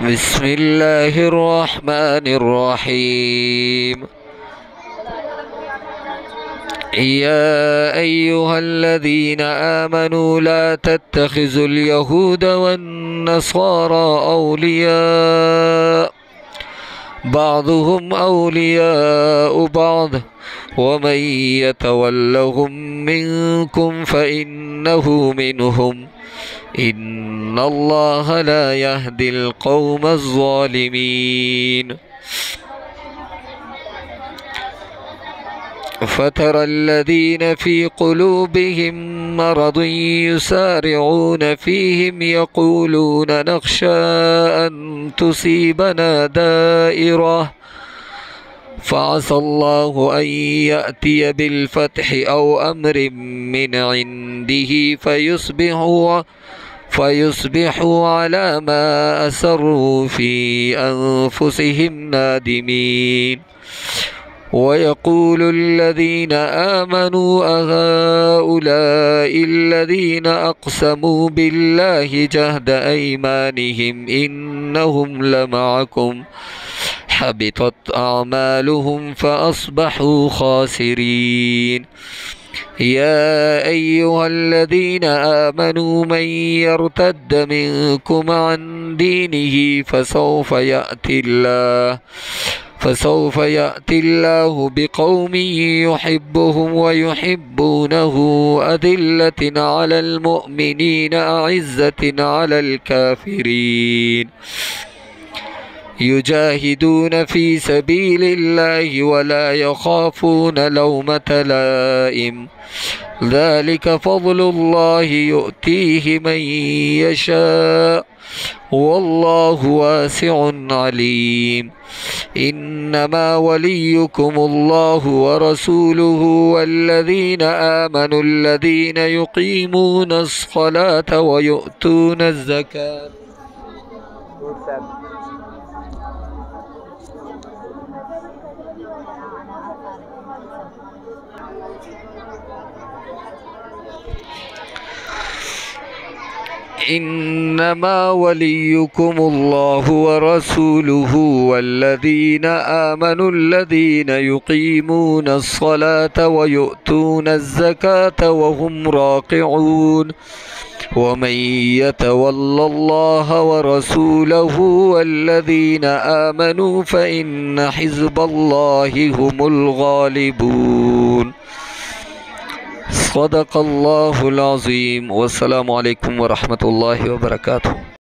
بسم الله الرحمن الرحيم. يا أيها الذين آمنوا لا تتخذوا اليهود والنصارى أولياء بعضهم أولياء بعض ومن يتولهم منكم فإنه منهم إن الله لا يهدي القوم الظالمين. فترى الذين في قلوبهم مرض يسارعون فيهم يقولون نخشى أن تصيبنا دائرة فعسى الله أن يأتي بالفتح أو أمر من عنده فيصبحوا على ما أسروا في أنفسهم نادمين. ويقول الذين آمنوا أهؤلاء الذين أقسموا بالله جهد أيمانهم إنهم لمعكم حبطت أعمالهم فأصبحوا خاسرين. يا أيها الذين آمنوا من يرتد منكم عن دينه فسوف يأتي الله بقوم يحبهم ويحبونه أذلة على المؤمنين أعزة على الكافرين يجاهدون في سبيل الله ولا يخافون لومة لائم ذلك فضل الله يؤتيه من يشاء والله واسع عليم. إنما وليكم الله ورسوله والذين آمنوا الذين يقيمون الصلاة ويؤتون الزكاة. إنما وليكم الله ورسوله والذين آمنوا الذين يقيمون الصلاة ويؤتون الزكاة وهم راكعون ومن يتول الله ورسوله والذين آمنوا فإن حزب الله هم الغالبون. صدق الله العظيم. والسلام عليكم ورحمة الله وبركاته.